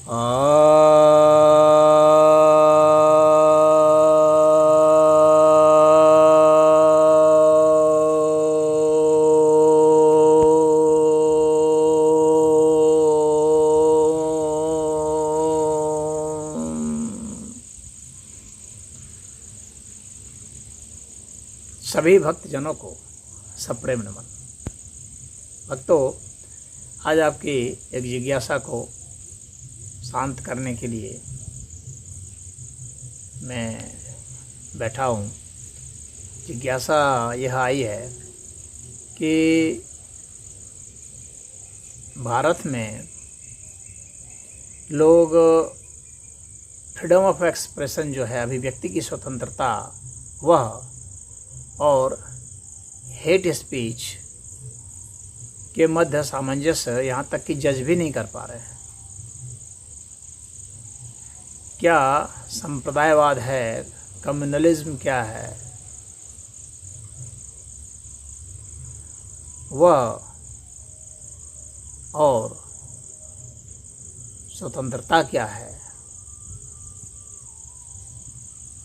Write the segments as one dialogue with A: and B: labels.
A: सभी भक्तजनों को सप्रेम नमन। भक्तों, आज आपकी एक जिज्ञासा को शांत करने के लिए मैं बैठा हूँ। जिज्ञासा यह आई है कि भारत में लोग फ्रीडम ऑफ एक्सप्रेशन जो है, अभिव्यक्ति की स्वतंत्रता, वह और हेट स्पीच के मध्य सामंजस्य यहाँ तक कि जज भी नहीं कर पा रहे हैं। क्या संप्रदायवाद है, कम्युनलिज्म क्या है, वह और स्वतंत्रता क्या है,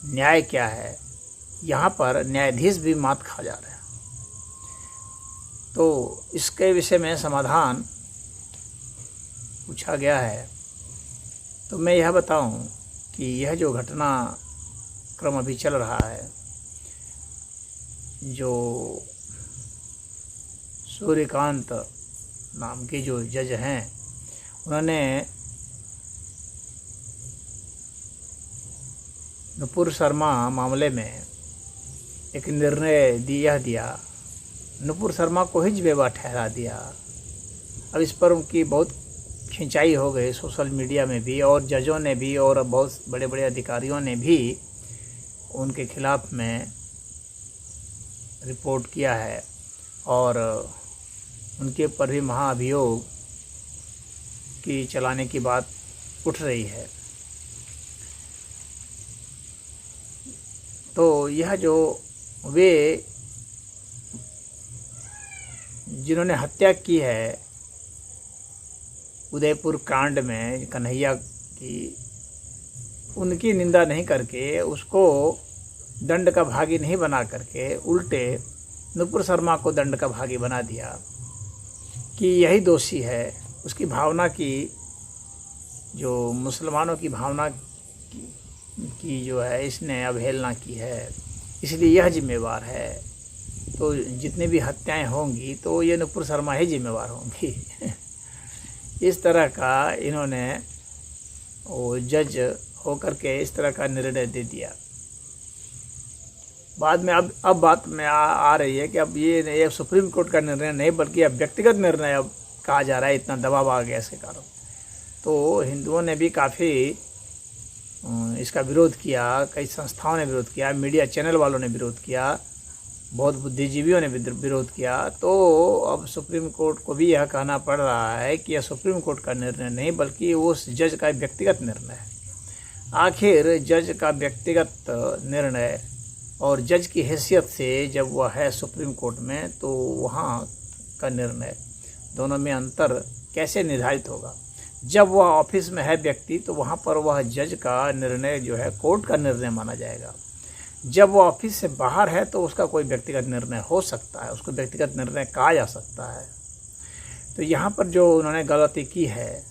A: न्याय क्या है, यहाँ पर न्यायाधीश भी मात खा जा रहे हैं। तो इसके विषय में समाधान पूछा गया है। तो मैं यह बताऊं कि यह जो घटना क्रम अभी चल रहा है, जो सूर्यकांत नाम के जो जज हैं, उन्होंने नुपुर शर्मा मामले में एक निर्णय दिया, नुपुर शर्मा को ही जिम्मेवार ठहरा दिया। अब इस पर उनकी बहुत खिंचाई हो गई सोशल मीडिया में भी, और जजों ने भी, और बहुत बड़े बड़े अधिकारियों ने भी उनके खिलाफ में रिपोर्ट किया है, और उनके ऊपर भी महाअभियोग की चलाने की बात उठ रही है। तो यह जो वे जिन्होंने हत्या की है उदयपुर कांड में कन्हैया की, उनकी निंदा नहीं करके, उसको दंड का भागी नहीं बना करके, उल्टे नुपुर शर्मा को दंड का भागी बना दिया कि यही दोषी है। उसकी भावना की, जो मुसलमानों की भावना की जो है, इसने अवहेलना की है, इसलिए यह जिम्मेवार है। तो जितनी भी हत्याएं होंगी तो ये नुपुर शर्मा ही जिम्मेवार होंगी। इस तरह का इन्होंने वो जज होकर के इस तरह का निर्णय दे दिया। बाद में अब बात में आ रही है कि अब ये सुप्रीम कोर्ट का निर्णय नहीं, बल्कि अब व्यक्तिगत निर्णय अब कहा जा रहा है, इतना दबाव आ गया इसके कारण। तो हिंदुओं ने भी काफ़ी इसका विरोध किया, कई संस्थाओं ने विरोध किया, मीडिया चैनल वालों ने विरोध किया, बहुत बुद्धिजीवियों ने विरोध किया। तो अब सुप्रीम कोर्ट को भी यह कहना पड़ रहा है कि यह सुप्रीम कोर्ट का निर्णय नहीं, बल्कि उस जज का व्यक्तिगत निर्णय है। आखिर जज का व्यक्तिगत निर्णय और जज की हैसियत से जब वह है सुप्रीम कोर्ट में, तो वहाँ का निर्णय, दोनों में अंतर कैसे निर्धारित होगा? जब वह ऑफिस में है व्यक्ति, तो वहाँ पर वह जज का निर्णय जो है कोर्ट का निर्णय माना जाएगा। जब वह ऑफिस से बाहर है तो उसका कोई व्यक्तिगत निर्णय हो सकता है, उसको व्यक्तिगत निर्णय कहा जा सकता है। तो यहाँ पर जो उन्होंने गलती की है,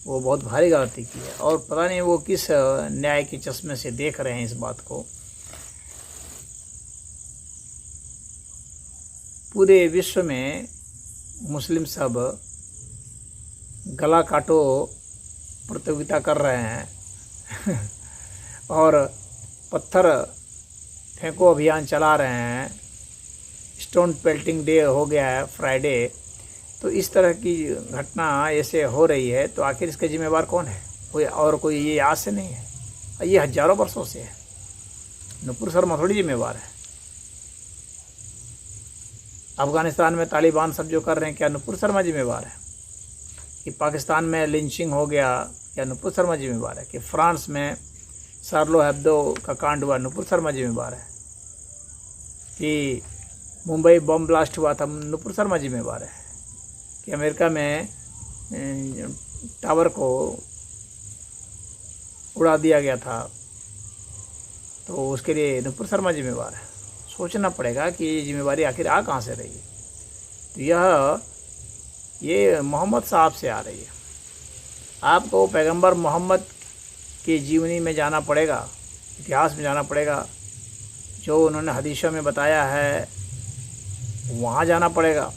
A: वो बहुत भारी गलती की है, और पता नहीं वो किस न्याय के चश्मे से देख रहे हैं इस बात को। पूरे विश्व में मुस्लिम सब गला काटो प्रतियोगिता कर रहे हैं और पत्थर फेंको अभियान चला रहे हैं। स्टोन पेल्टिंग डे हो गया है फ्राइडे। तो इस तरह की घटना ऐसे हो रही है, तो आखिर इसका जिम्मेवार कौन है? कोई ये आज से नहीं है, ये हजारों वर्षों से है। नुपुर शर्मा थोड़ी जिम्मेवार है। अफगानिस्तान में तालिबान सब जो कर रहे हैं, क्या नुपुर शर्मा जिम्मेवार है? कि पाकिस्तान में लिंचिंग हो गया, क्या नुपुर शर्मा जिम्मेवार है? कि फ्रांस में शार्लो हेब्दो का कांड हुआ, नुपुर शर्मा जिम्मेवार है? कि मुंबई बम ब्लास्ट हुआ था, नुपुर शर्मा जिम्मेवार है? कि अमेरिका में टावर को उड़ा दिया गया था, तो उसके लिए नुपुर शर्मा जिम्मेवार है। सोचना पड़ेगा कि ये जिम्मेवारी आखिर आ कहाँ से रही है। तो ये मोहम्मद साहब से आ रही है। आपको पैगंबर मोहम्मद की जीवनी में जाना पड़ेगा, इतिहास में जाना पड़ेगा, जो उन्होंने हदीसों में बताया है वहाँ जाना पड़ेगा।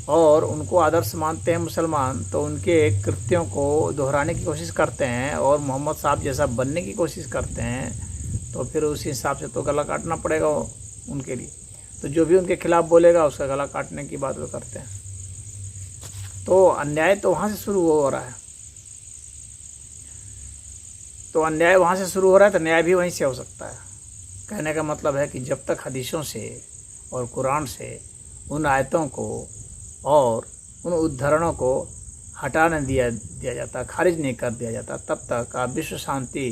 A: और उनको आदर्श मानते हैं मुसलमान, तो उनके कृत्यों को दोहराने की कोशिश करते हैं और मोहम्मद साहब जैसा बनने की कोशिश करते हैं, तो फिर उस हिसाब से तो गला काटना पड़ेगा उनके लिए। तो जो भी उनके खिलाफ बोलेगा उसका गला काटने की बात वो करते हैं। तो अन्याय तो वहाँ से शुरू हो रहा है, तो अन्याय वहाँ से शुरू हो रहा है तो न्याय भी वहीं से हो सकता है। कहने का मतलब है कि जब तक हदीसों से और कुरान से उन आयतों को और उन उद्धरणों को हटा नहीं दिया जाता, खारिज नहीं कर दिया जाता, तब तक आप विश्व शांति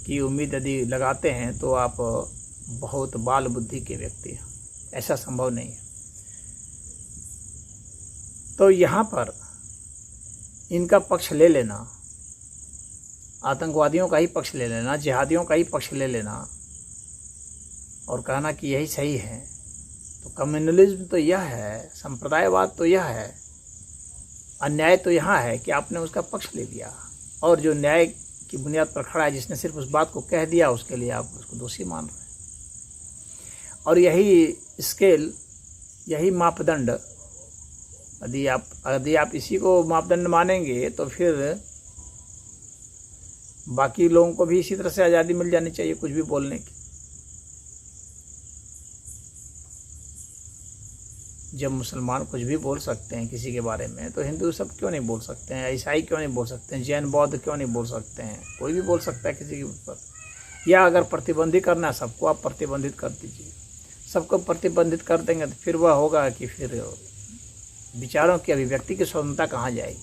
A: की उम्मीद यदि लगाते हैं तो आप बहुत बाल बुद्धि के व्यक्ति हैं। ऐसा संभव नहीं है। तो यहाँ पर इनका पक्ष ले लेना, आतंकवादियों का ही पक्ष ले लेना, जिहादियों का ही पक्ष ले लेना और कहना कि यही सही है, तो कम्युनलिज्म तो यह है, संप्रदायवाद तो यह है, अन्याय तो यहाँ है कि आपने उसका पक्ष ले लिया। और जो न्याय की बुनियाद पर खड़ा है, जिसने सिर्फ उस बात को कह दिया, उसके लिए आप उसको दोषी मान रहे हैं। और यही स्केल, यही मापदंड, यदि आप इसी को मापदंड मानेंगे तो फिर बाकी लोगों को भी इसी तरह से आज़ादी मिल जानी चाहिए कुछ भी बोलने की। जब मुसलमान कुछ भी बोल सकते हैं किसी के बारे में, तो हिंदू सब क्यों नहीं बोल सकते हैं, ईसाई क्यों नहीं बोल सकते हैं, जैन बौद्ध क्यों नहीं बोल सकते हैं? कोई भी बोल सकता है किसी के ऊपर। या अगर प्रतिबंधित करना है सबको, आप प्रतिबंधित कर दीजिए। सबको प्रतिबंधित कर देंगे तो फिर वह होगा कि फिर विचारों की अभिव्यक्ति की स्वतंत्रता कहाँ जाएगी।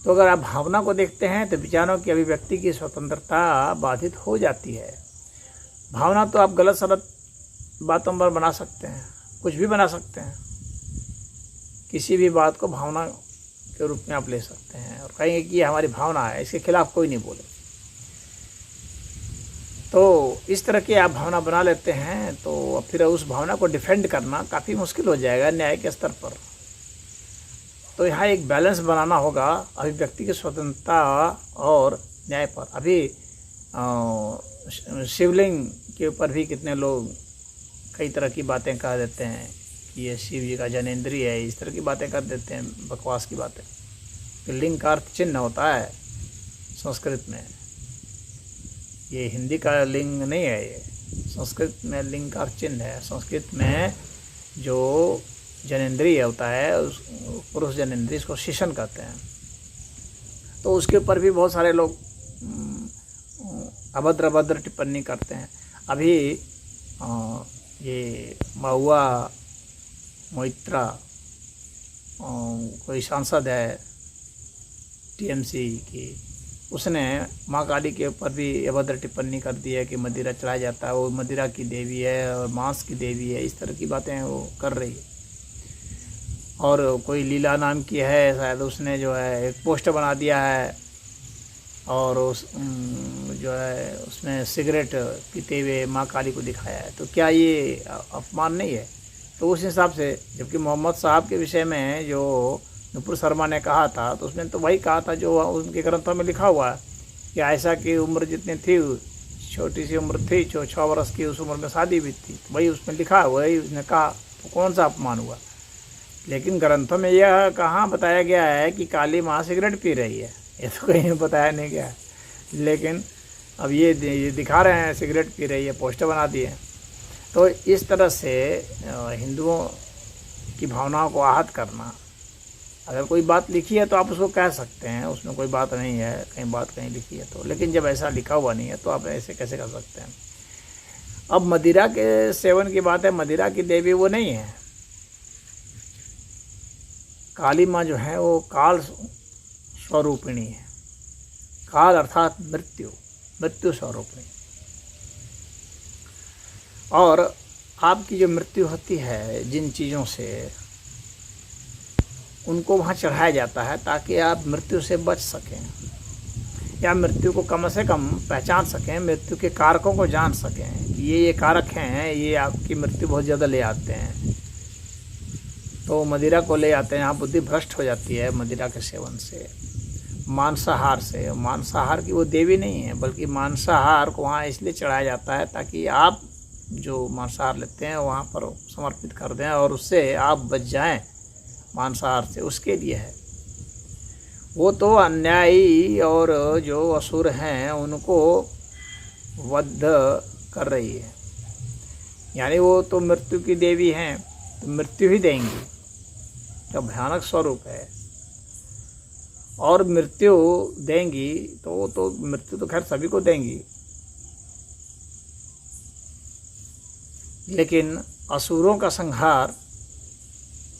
A: तो अगर आप भावना को देखते हैं तो विचारों की अभिव्यक्ति की स्वतंत्रता बाधित हो जाती है। भावना तो आप गलत सलत बातों पर बना सकते हैं, कुछ भी बना सकते हैं, किसी भी बात को भावना के रूप में आप ले सकते हैं और कहेंगे कि ये हमारी भावना है, इसके खिलाफ कोई नहीं बोले। तो इस तरह की आप भावना बना लेते हैं तो फिर उस भावना को डिफेंड करना काफ़ी मुश्किल हो जाएगा न्याय के स्तर पर। तो यहाँ एक बैलेंस बनाना होगा अभिव्यक्ति की स्वतंत्रता और न्याय पर। अभी शिवलिंग के ऊपर भी कितने लोग कई तरह की बातें कह देते हैं कि ये शिव जी का जनेंद्रिय है, इस तरह की बातें कर देते हैं, बकवास की बातें। तो लिंग का अर्थ चिन्ह होता है संस्कृत में, ये हिंदी का लिंग नहीं है, ये संस्कृत में लिंग का अर्थ चिन्ह है। संस्कृत में जो जनेंद्रिय होता है, उस पुरुष जनेंद्रिय, इसको शिशन कहते हैं। तो उसके ऊपर भी बहुत सारे लोग अभद्र टिप्पणी करते हैं। अभी ये महुआ मोइत्रा कोई सांसद है टीएमसी की, उसने माँ काली के ऊपर भी अभद्र टिप्पणी कर दी है कि मदिरा चढ़ाया जाता है, वो मदिरा की देवी है और मांस की देवी है, इस तरह की बातें वो कर रही है। और कोई लीला नाम की है शायद, उसने जो है एक पोस्टर बना दिया है और उस जो है उसमें सिगरेट पीते हुए माँ काली को दिखाया है। तो क्या ये अपमान नहीं है? तो उस हिसाब से, जबकि मोहम्मद साहब के विषय में जो नुपुर शर्मा ने कहा था, तो उसने तो वही कहा था जो उनके ग्रंथों में लिखा हुआ है कि आयशा की उम्र जितनी थी, छोटी सी उम्र थी, 6 वर्ष की, उस उम्र में शादी भी थी। तो वही उसमें लिखा, वही उसने कहा, तो कौन सा अपमान हुआ? लेकिन ग्रंथों में यह कहाँ बताया गया है कि काली माँ सिगरेट पी रही है, ये तो कहीं बताया नहीं गया है। लेकिन अब ये दिखा रहे हैं सिगरेट पी रही है, पोस्टर बना दिए। तो इस तरह से हिंदुओं की भावनाओं को आहत करना, अगर कोई बात लिखी है तो आप उसको कह सकते हैं, उसमें कोई बात नहीं है, कहीं बात कहीं लिखी है तो। लेकिन जब ऐसा लिखा हुआ नहीं है तो आप ऐसे कैसे कर सकते हैं? अब मदिरा के सेवन की बात है, मदिरा की देवी वो नहीं है। काली माँ जो है वो काल स्वरूपिणी है। काल अर्थात मृत्यु स्वरूपिणी। और आपकी जो मृत्यु होती है जिन चीज़ों से, उनको वहाँ चढ़ाया जाता है ताकि आप मृत्यु से बच सकें या मृत्यु को कम से कम पहचान सकें, मृत्यु के कारकों को जान सकें कि ये कारक हैं, ये आपकी मृत्यु बहुत ज़्यादा ले आते हैं। तो मदिरा को ले आते हैं, यहाँ बुद्धि भ्रष्ट हो जाती है मदिरा के सेवन से, मांसाहार से। मांसाहार की वो देवी नहीं है, बल्कि मांसाहार को वहाँ इसलिए चढ़ाया जाता है ताकि आप जो मांसाहार लेते हैं वहाँ पर समर्पित कर दें और उससे आप बच जाएं मांसाहार से, उसके लिए है। वो तो अन्यायी और जो असुर हैं उनको वध कर रही है, यानी वो तो मृत्यु की देवी हैं, तो मृत्यु ही देंगी, तो भयानक स्वरूप है। और मृत्यु देंगी तो मृत्यु तो खैर सभी को देंगी, लेकिन असुरों का संहार,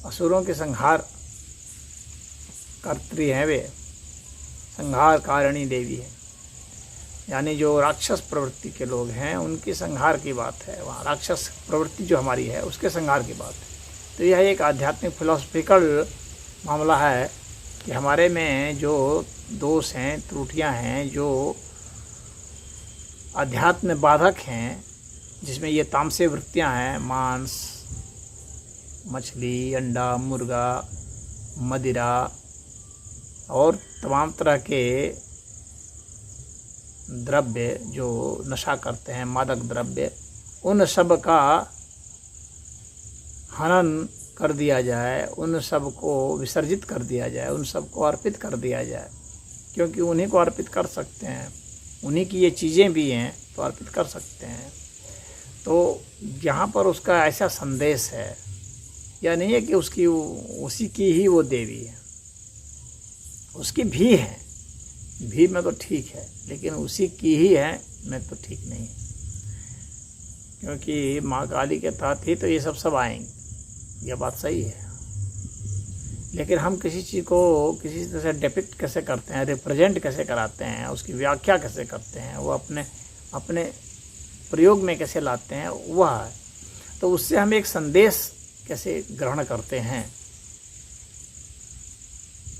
A: असुरों के संहार कर्त्री हैं वे, संहार कारिणी देवी है। यानी जो राक्षस प्रवृत्ति के लोग हैं उनकी संहार की बात है, वहाँ राक्षस प्रवृत्ति जो हमारी है उसके संहार की बात है। तो यह एक आध्यात्मिक फिलोसफिकल मामला है कि हमारे में जो दोष हैं, त्रुटियां हैं, जो अध्यात्म में बाधक हैं, जिसमें ये तामसी वृत्तियां हैं, मांस, मछली, अंडा, मुर्गा, मदिरा और तमाम तरह के द्रव्य जो नशा करते हैं, मादक द्रव्य, उन सब का हनन कर दिया जाए, उन सब को विसर्जित कर दिया जाए, उन सब को अर्पित कर दिया जाए, क्योंकि उन्हीं को अर्पित कर सकते हैं, उन्हीं की ये चीज़ें भी हैं तो अर्पित कर सकते हैं। तो यहाँ पर उसका ऐसा संदेश है, या नहीं है कि उसकी उसी की ही वो देवी है, उसकी भी है, भी में तो ठीक है, लेकिन उसी की ही है में तो ठीक नहीं है, क्योंकि माँ काली के तहत ही तो ये सब आएंगे, यह बात सही है। लेकिन हम किसी चीज़ को किसी तरह से डिपिक्ट कैसे करते हैं, रिप्रेजेंट कैसे कराते हैं, उसकी व्याख्या कैसे करते हैं, वो अपने प्रयोग में कैसे लाते हैं, वह है। तो उससे हम एक संदेश कैसे ग्रहण करते हैं।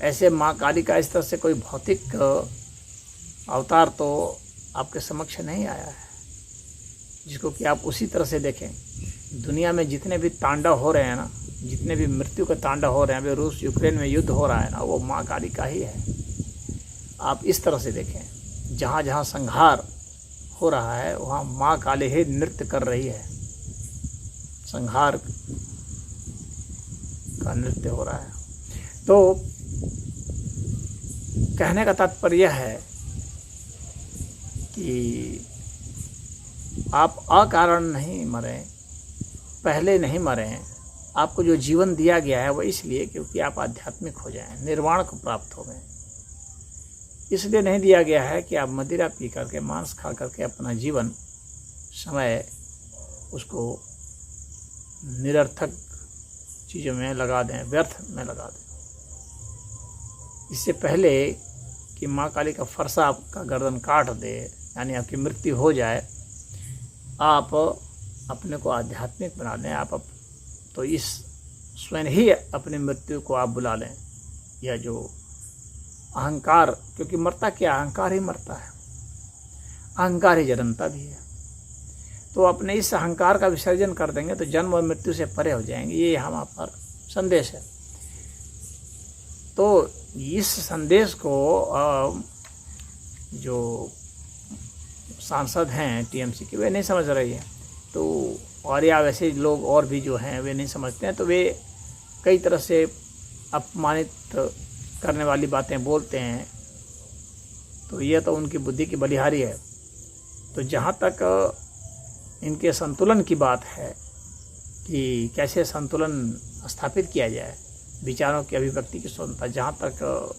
A: ऐसे माँ काली का इस तरह से कोई भौतिक अवतार तो आपके समक्ष नहीं आया है जिसको कि आप उसी तरह से देखें। दुनिया में जितने भी तांडव हो रहे हैं ना, जितने भी मृत्यु के तांडव हो रहे हैं, अभी रूस यूक्रेन में युद्ध हो रहा है ना, वो माँ काली का ही है। आप इस तरह से देखें, जहाँ जहाँ संहार हो रहा है वहाँ माँ काली ही नृत्य कर रही है, संहार का नृत्य हो रहा है। तो कहने का तात्पर्य है कि आप अकारण नहीं मरे, पहले नहीं मरे। आपको जो जीवन दिया गया है वो इसलिए क्योंकि आप आध्यात्मिक हो जाएं, निर्वाण को प्राप्त हो गए। इसलिए नहीं दिया गया है कि आप मदिरा पी करके, मांस खा करके अपना जीवन समय उसको निरर्थक चीज़ों में लगा दें, व्यर्थ में लगा दें। इससे पहले कि माँ काली का फरसा आपका गर्दन काट दे, यानी आपकी मृत्यु हो जाए, आप अपने को आध्यात्मिक बना लें। आप तो इस स्वयं ही अपनी मृत्यु को आप बुला लें। यह जो अहंकार, क्योंकि मरता क्या, अहंकार ही मरता है, अहंकार ही जन्मता भी है। तो अपने इस अहंकार का विसर्जन कर देंगे तो जन्म और मृत्यु से परे हो जाएंगे। ये हमारा पर संदेश है। तो इस संदेश को जो सांसद हैं टीएमसी के, वे नहीं समझ रही हैं। तो और या वैसे लोग और भी जो हैं वे नहीं समझते हैं, तो वे कई तरह से अपमानित करने वाली बातें बोलते हैं। तो यह तो उनकी बुद्धि की बलिहारी है। तो जहाँ तक इनके संतुलन की बात है कि कैसे संतुलन स्थापित किया जाए, विचारों की अभिव्यक्ति की स्वतंत्रता, जहाँ तक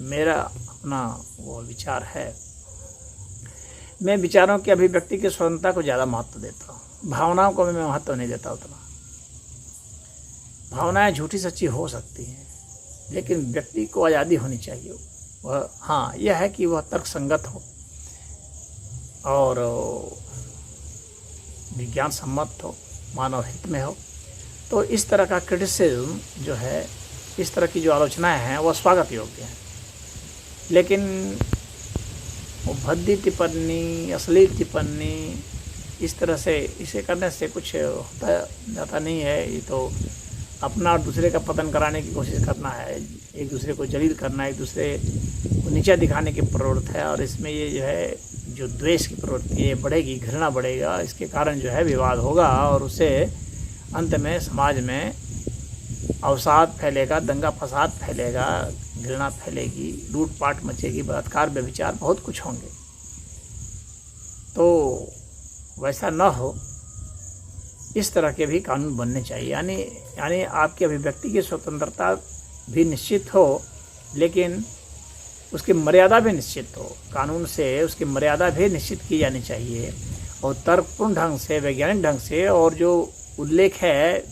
A: मेरा अपना वो विचार है, मैं विचारों की अभिव्यक्ति की स्वतंत्रता को ज़्यादा महत्व देता हूँ। भावनाओं को मैं महत्व नहीं देता उतना। भावनाएं झूठी सच्ची हो सकती हैं, लेकिन व्यक्ति को आज़ादी होनी चाहिए। वह हाँ, यह है कि वह तर्कसंगत हो और विज्ञान सम्मत हो, मानव हित में हो। तो इस तरह का क्रिटिसिज्म जो है इस तरह की जो आलोचनाएं हैं वो स्वागत योग्य हैं, लेकिन वो भद्दी टिप्पणी, अश्लील टिप्पणी, इस तरह से इसे करने से कुछ होता जाता नहीं है। ये तो अपना और दूसरे का पतन कराने की कोशिश करना है, एक दूसरे को जलील करना, एक दूसरे को नीचा दिखाने की प्रवृत्ति है। और इसमें ये जो है जो द्वेष की प्रवृत्ति ये बढ़ेगी, घृणा बढ़ेगा, इसके कारण जो है विवाद होगा और उससे अंत में समाज में अवसाद फैलेगा, दंगा फसाद फैलेगा, घृणा फैलेगी, लूटपाट मचेगी, बलात्कार व्यभिचार बहुत कुछ होंगे। तो वैसा न हो, इस तरह के भी कानून बनने चाहिए। यानी आपकी अभिव्यक्ति की स्वतंत्रता भी निश्चित हो, लेकिन उसकी मर्यादा भी निश्चित हो। कानून से उसकी मर्यादा भी निश्चित की जानी चाहिए और तर्कपूर्ण ढंग से, वैज्ञानिक ढंग से, और जो उल्लेख है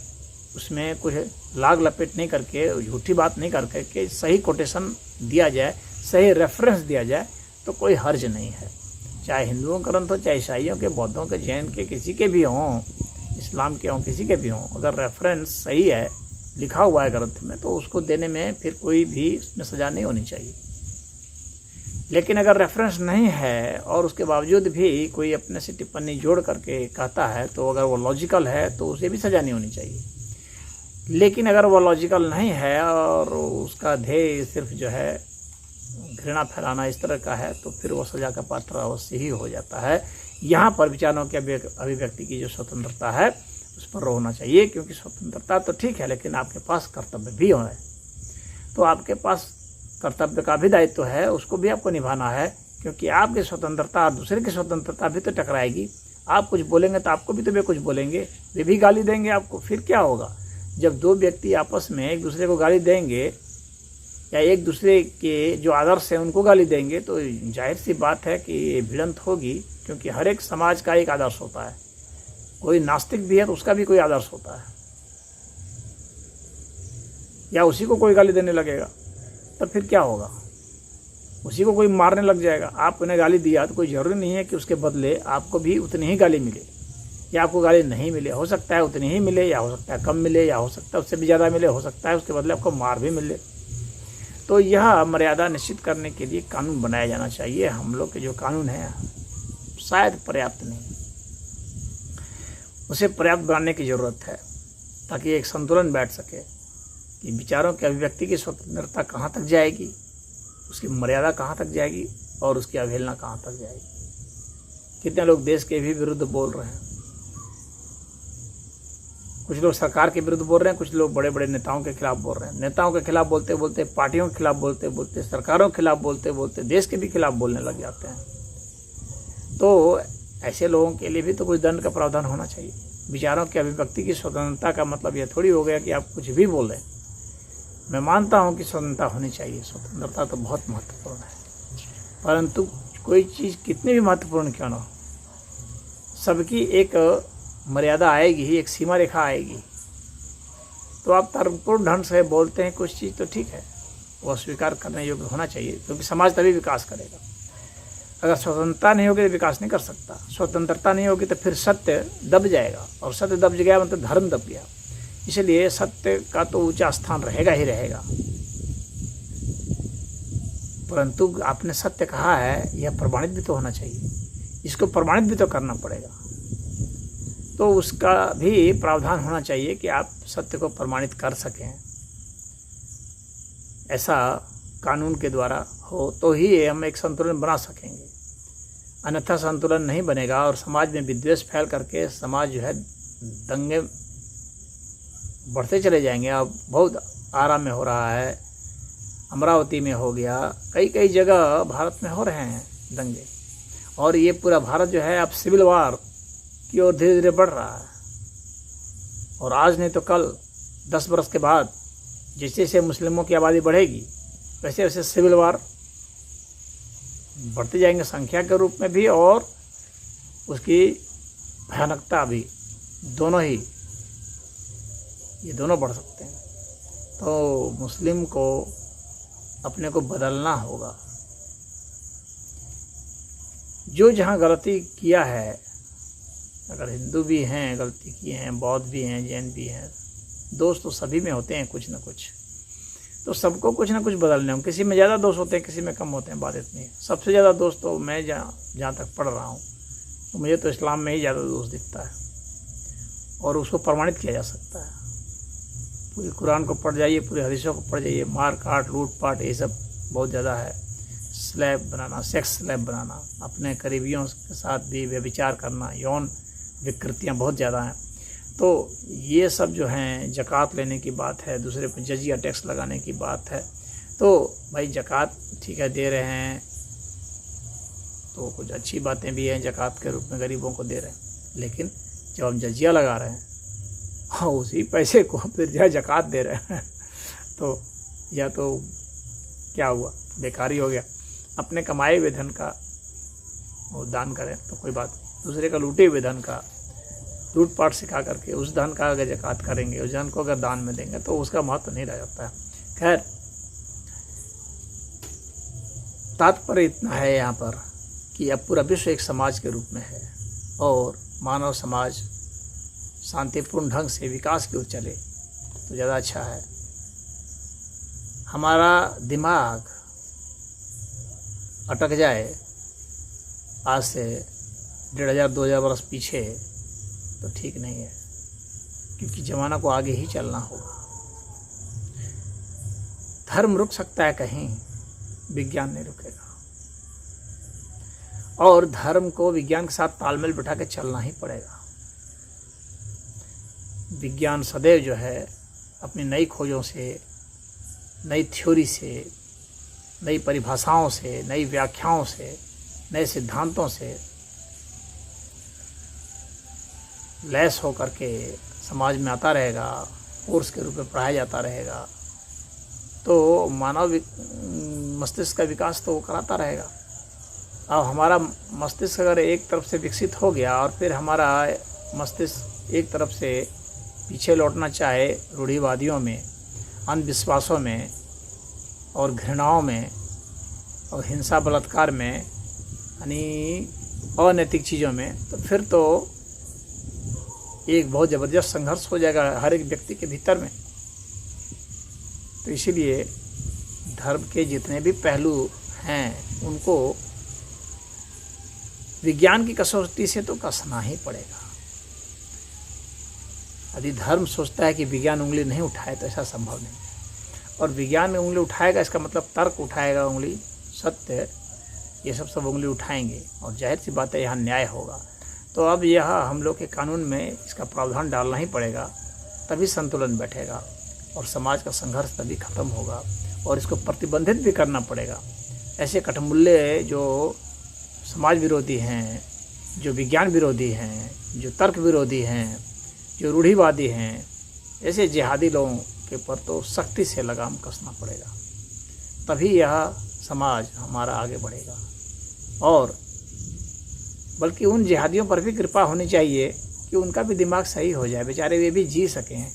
A: उसमें कुछ लाग लपेट नहीं करके, झूठी बात नहीं करके सही कोटेशन दिया जाए, सही रेफरेंस दिया जाए तो कोई हर्ज नहीं है। चाहे हिंदुओं का ग्रंथ हो, चाहे ईसाइयों के, बौद्धों के, जैन के, किसी के भी हों, इस्लाम के हों, किसी के भी हों, अगर रेफरेंस सही है, लिखा हुआ है ग्रंथ में, तो उसको देने में फिर कोई भी उसमें सज़ा नहीं होनी चाहिए। लेकिन अगर रेफरेंस नहीं है और उसके बावजूद भी कोई अपने से टिप्पणी जोड़ करके कहता है, तो अगर वो लॉजिकल है तो उसे भी सज़ा नहीं होनी चाहिए। लेकिन अगर वो लॉजिकल नहीं है और उसका ध्येय सिर्फ जो है घृणा फैलाना इस तरह का है, तो फिर वो सज़ा का पात्र अवश्य ही हो जाता है। यहाँ पर विचारों की अभिव्यक्ति की जो स्वतंत्रता है उस पर होना चाहिए, क्योंकि स्वतंत्रता तो ठीक है, लेकिन आपके पास कर्तव्य भी है। तो आपके पास कर्तव्य का भी दायित्व है, उसको भी आपको निभाना है, क्योंकि आपकी स्वतंत्रता और दूसरे की स्वतंत्रता भी तो टकराएगी। आप कुछ बोलेंगे तो आपको भी तो वे कुछ बोलेंगे, वे भी गाली देंगे आपको। फिर क्या होगा? जब दो व्यक्ति आपस में एक दूसरे को गाली देंगे या एक दूसरे के जो आदर्श हैं उनको गाली देंगे, तो जाहिर सी बात है कि ये भिड़ंत होगी, क्योंकि हर एक समाज का एक आदर्श होता है। कोई नास्तिक भी है तो उसका भी कोई आदर्श होता है, या उसी को कोई गाली देने लगेगा तो फिर क्या होगा? उसी को कोई मारने लग जाएगा। आप उन्हें गाली दिया तो कोई ज़रूरी नहीं है कि उसके बदले आपको भी उतनी ही गाली मिले या आपको गाली नहीं मिले। हो सकता है उतनी ही मिले, या हो सकता है कम मिले, या हो सकता है उससे भी ज़्यादा मिले, हो सकता है उसके बदले आपको मार भी मिले। तो यह मर्यादा निश्चित करने के लिए कानून बनाया जाना चाहिए। हम लोग के जो कानून है शायद पर्याप्त नहीं, उसे पर्याप्त बनाने की ज़रूरत है, ताकि एक संतुलन बैठ सके कि विचारों की अभिव्यक्ति की स्वतंत्रता कहाँ तक जाएगी, उसकी मर्यादा कहाँ तक जाएगी और उसकी अवहेलना कहाँ तक जाएगी। कितने लोग देश के भी विरुद्ध बोल रहे हैं, कुछ लोग सरकार के विरुद्ध बोल रहे हैं, कुछ लोग बड़े बड़े नेताओं के खिलाफ बोल रहे हैं। नेताओं के खिलाफ बोलते बोलते, पार्टियों के खिलाफ बोलते बोलते, सरकारों के खिलाफ बोलते बोलते देश के भी खिलाफ बोलने लग जाते हैं। तो ऐसे लोगों के लिए भी तो कुछ दंड का प्रावधान होना चाहिए। विचारों की अभिव्यक्ति की स्वतंत्रता का मतलब यह थोड़ी हो गया कि आप कुछ भी बोलें। मैं मानता हूँ कि स्वतंत्रता होनी चाहिए, स्वतंत्रता तो बहुत महत्वपूर्ण है, परंतु कोई चीज़ कितनी भी महत्वपूर्ण क्यों ना हो, सबकी एक मर्यादा आएगी ही, एक सीमा रेखा आएगी। तो आप तर्कपूर्ण ढंग से बोलते हैं कुछ चीज़, तो ठीक है, वो स्वीकार करने योग्य होना चाहिए, क्योंकि समाज तभी विकास करेगा। अगर स्वतंत्रता नहीं होगी तो विकास नहीं कर सकता। स्वतंत्रता नहीं होगी तो फिर सत्य दब जाएगा, और सत्य दब गया मतलब धर्म दब गया। इसलिए सत्य का तो ऊंचा स्थान रहेगा ही रहेगा, परंतु आपने सत्य कहा है, यह प्रमाणित भी तो होना चाहिए, इसको प्रमाणित भी तो करना पड़ेगा। तो उसका भी प्रावधान होना चाहिए कि आप सत्य को प्रमाणित कर सकें। ऐसा कानून के द्वारा हो तो ही हम एक संतुलन बना सकेंगे, अन्यथा संतुलन नहीं बनेगा और समाज में विद्वेष फैल करके समाज जो है दंगे बढ़ते चले जाएंगे। अब बहुत आराम में हो रहा है, अमरावती में हो गया, कई जगह भारत में हो रहे हैं दंगे, और ये पूरा भारत जो है अब सिविल वार की ओर धीरे धीरे बढ़ रहा है। और आज नहीं तो कल 10 वर्ष के बाद जैसे जैसे मुस्लिमों की आबादी बढ़ेगी, वैसे वैसे सिविल वार बढ़ते जाएंगे, संख्या के रूप में भी और उसकी भयानकता भी, दोनों ही, ये दोनों बढ़ सकते हैं। तो मुस्लिम को अपने को बदलना होगा। जो जहाँ गलती किया है, अगर हिंदू भी हैं गलती किए हैं, बौद्ध भी हैं, जैन भी हैं, दोष तो सभी में होते हैं कुछ न कुछ, तो सबको कुछ ना कुछ बदलने होंगे। किसी में ज़्यादा दोष होते हैं, किसी में कम होते हैं, बात इतनी है। सबसे ज़्यादा दोष तो मैं जहाँ तक पढ़ रहा हूँ तो मुझे तो इस्लाम में ही ज़्यादा दोष दिखता है, और उसको प्रमाणित किया जा सकता है। पूरी कुरान को पढ़ जाइए, पूरी हदीसों को पढ़ जाइए, मार काट लूट पाट ये सब बहुत ज़्यादा है। स्लैब बनाना, सेक्स स्लैब बनाना, अपने करीबियों के साथ भी व्यभिचार करना, यौन विकृतियाँ बहुत ज़्यादा हैं। तो ये सब जो हैं, ज़कात लेने की बात है, दूसरे पर जजिया टैक्स लगाने की बात है। तो भाई ज़कात ठीक है दे रहे हैं तो कुछ अच्छी बातें भी हैं, ज़कात के रूप में गरीबों को दे रहे हैं, लेकिन जब हम जजिया लगा रहे हैं हाँ उसी पैसे को फिर जो ज़कात दे रहे हैं तो या तो क्या हुआ, बेकारी हो गया। अपने कमाए हुए धन का वो दान करें तो कोई बात नहीं, दूसरे का लूटे हुए धन का लूटपाट सिखा करके उस धन का अगर ज़कात करेंगे, उस धन को अगर दान में देंगे तो उसका महत्व नहीं रह जाता है। खैर, तात्पर्य इतना है यहाँ पर कि अब पूरा विश्व एक समाज के रूप में है और मानव समाज शांतिपूर्ण ढंग से विकास की ओर चले तो ज़्यादा अच्छा है। हमारा दिमाग अटक जाए आज से 1500-2000 वर्ष पीछे तो ठीक नहीं है, क्योंकि ज़माना को आगे ही चलना होगा। धर्म रुक सकता है कहीं, विज्ञान नहीं रुकेगा, और धर्म को विज्ञान के साथ तालमेल बिठा के चलना ही पड़ेगा। विज्ञान सदैव जो है अपनी नई खोजों से, नई थ्योरी से, नई परिभाषाओं से, नई व्याख्याओं से, नए सिद्धांतों से लैस होकर के समाज में आता रहेगा, कोर्स के रूप में पढ़ाया जाता रहेगा, तो मानव मस्तिष्क का विकास तो वो कराता रहेगा। अब हमारा मस्तिष्क अगर एक तरफ से विकसित हो गया और फिर हमारा मस्तिष्क एक तरफ से पीछे लौटना चाहे रूढ़िवादियों में, अंधविश्वासों में और घृणाओं में और हिंसा बलात्कार में, यानी अनैतिक चीज़ों में, तो फिर तो एक बहुत ज़बरदस्त संघर्ष हो जाएगा हर एक व्यक्ति के भीतर में। तो इसीलिए धर्म के जितने भी पहलू हैं उनको विज्ञान की कसौटी से तो कसना ही पड़ेगा। यदि धर्म सोचता है कि विज्ञान उंगली नहीं उठाए तो ऐसा संभव नहीं, और विज्ञान उंगली उठाएगा इसका मतलब तर्क उठाएगा उंगली, सत्य, ये सब उंगली उठाएंगे और जाहिर सी बात है यहाँ न्याय होगा। तो अब यह हम लोग के कानून में इसका प्रावधान डालना ही पड़ेगा, तभी संतुलन बैठेगा और समाज का संघर्ष तभी खत्म होगा, और इसको प्रतिबंधित भी करना पड़ेगा। ऐसे कठमुल्ले जो समाज विरोधी हैं, जो विज्ञान विरोधी हैं, जो तर्क विरोधी हैं, जो रूढ़िवादी हैं, ऐसे जिहादी लोगों के पर तो सख्ती से लगाम कसना पड़ेगा, तभी यह समाज हमारा आगे बढ़ेगा। और बल्कि उन जिहादियों पर भी कृपा होनी चाहिए कि उनका भी दिमाग सही हो जाए, बेचारे वे भी जी सकें।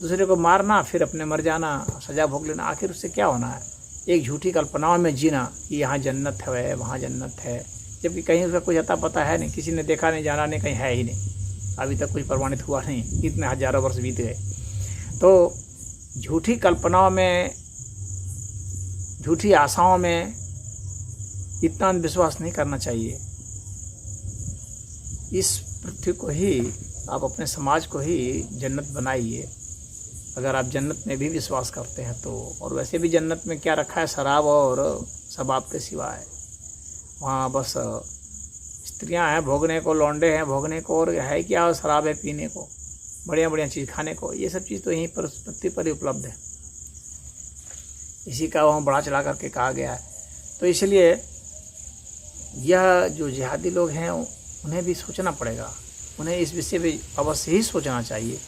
A: दूसरे को मारना फिर अपने मर जाना, सज़ा भोग लेना, आखिर उससे क्या होना है? एक झूठी कल्पनाओं में जीना कि यहाँ जन्नत है, वहाँ जन्नत है, जबकि कहीं उसका कुछ अता पता है नहीं, किसी ने देखा नहीं, जाना नहीं, कहीं है ही नहीं, अभी तक कुछ प्रमाणित हुआ नहीं, इतने हजारों वर्ष बीत गए। तो झूठी कल्पनाओं में, झूठी आशाओं में इतना अंधविश्वास नहीं करना चाहिए। इस पृथ्वी को ही आप, अपने समाज को ही जन्नत बनाइए, अगर आप जन्नत में भी विश्वास करते हैं तो। और वैसे भी जन्नत में क्या रखा है? शराब और शबाब के सिवाय। वहाँ बस स्त्रियां हैं भोगने को, लौंडे हैं भोगने को, और है क्या? शराब है पीने को, बढ़िया बढ़िया चीज़ खाने को। ये सब चीज़ तो यहीं पर पृथ्वी पर ही उपलब्ध है, इसी का वहाँ बढ़ा चढ़ा करके कहा गया है। तो इसलिए यह जो जिहादी लोग हैं उन्हें भी सोचना पड़ेगा, उन्हें इस विषय पे अवश्य ही सोचना चाहिए,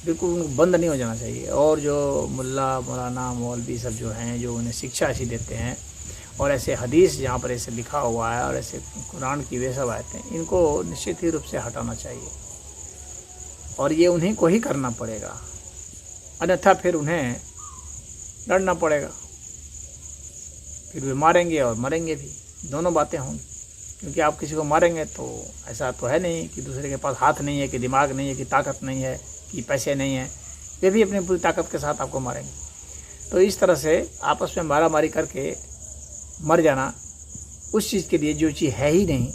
A: बिल्कुल बंद नहीं हो जाना चाहिए। और जो मुल्ला मौलाना मौलवी सब जो हैं, जो उन्हें शिक्षा ऐसी देते हैं, और ऐसे हदीस जहाँ पर ऐसे लिखा हुआ है, और ऐसे कुरान की वे सब आयतें, इनको निश्चित ही रूप से हटाना चाहिए, और ये उन्हीं को ही करना पड़ेगा, अन्यथा फिर उन्हें लड़ना पड़ेगा, फिर वे मारेंगे और मरेंगे भी, दोनों बातें होंगी। क्योंकि आप किसी को मारेंगे तो ऐसा तो है नहीं कि दूसरे के पास हाथ नहीं है, कि दिमाग नहीं है, कि ताकत नहीं है, कि पैसे नहीं है, वे भी अपनी पूरी ताकत के साथ आपको मारेंगे। तो इस तरह से आपस में मारामारी करके मर जाना उस चीज़ के लिए जो चीज़ है ही नहीं,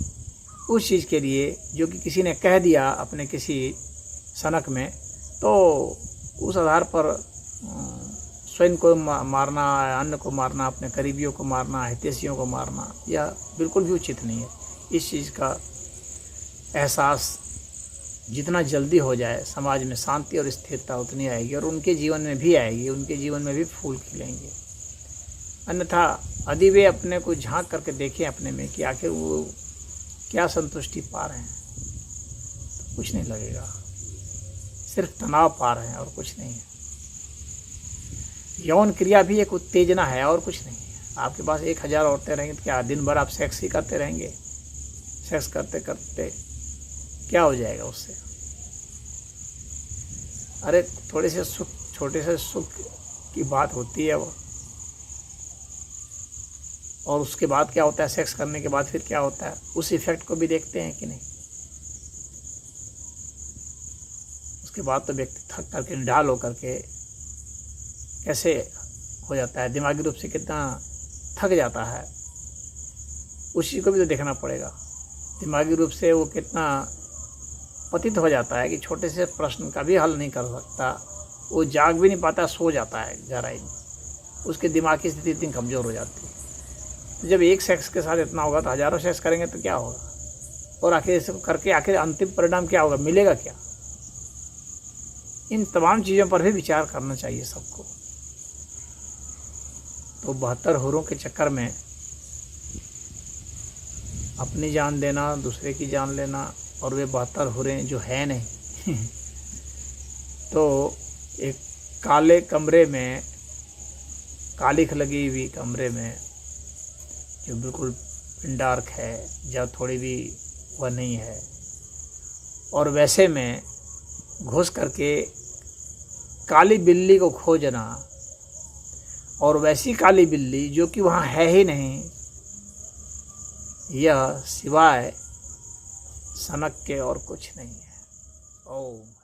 A: उस चीज़ के लिए जो कि किसी ने कह दिया अपने किसी सनक में, तो उस आधार पर स्वयं को मारना, अन्य को मारना, अपने करीबियों को मारना, हितैषियों को मारना, यह बिल्कुल भी उचित नहीं है। इस चीज़ का एहसास जितना जल्दी हो जाए समाज में शांति और स्थिरता उतनी आएगी, और उनके जीवन में भी आएगी, उनके जीवन में भी फूल खिलेंगे। अन्यथा यदि वे अपने को झांक करके देखें अपने में कि आखिर वो क्या संतुष्टि पा रहे हैं, तो कुछ नहीं लगेगा, सिर्फ तनाव पा रहे हैं और कुछ नहीं है। यौन क्रिया भी एक उत्तेजना है और कुछ नहीं है। आपके पास 1000 औरतें रहेंगी तो क्या दिन भर आप सेक्स ही करते रहेंगे? सेक्स करते करते क्या हो जाएगा उससे? अरे थोड़े से सुख, छोटे से सुख की बात होती है वो, और उसके बाद क्या होता है, सेक्स करने के बाद फिर क्या होता है, उस इफेक्ट को भी देखते हैं कि नहीं? उसके बाद तो व्यक्ति थक करके निढाल होकर के कैसे हो जाता है, दिमागी रूप से कितना थक जाता है, उस चीज़ को भी तो देखना पड़ेगा। दिमागी रूप से वो कितना पतित हो जाता है कि छोटे से प्रश्न का भी हल नहीं कर सकता, वो जाग भी नहीं पाता, सो जाता है गहराई में, उसके दिमाग की स्थिति इतनी कमज़ोर हो जाती है। तो जब एक सेक्स के साथ इतना होगा तो हज़ारों सेक्स करेंगे तो क्या होगा, और आखिर इसको करके आखिर अंतिम परिणाम क्या होगा, मिलेगा क्या? इन तमाम चीज़ों पर भी विचार करना चाहिए सबको। तो 72 हुरों के चक्कर में अपनी जान देना, दूसरे की जान लेना, और वे 72 हुरें जो है नहीं तो एक काले कमरे में, कालिख लगी हुई कमरे में जो बिल्कुल डार्क है, जहाँ थोड़ी भी वह नहीं है, और वैसे में घुस करके काली बिल्ली को खोजना, और वैसी काली बिल्ली जो कि वहाँ है ही नहीं, यह सिवाय सनक के और कुछ नहीं है। ओम।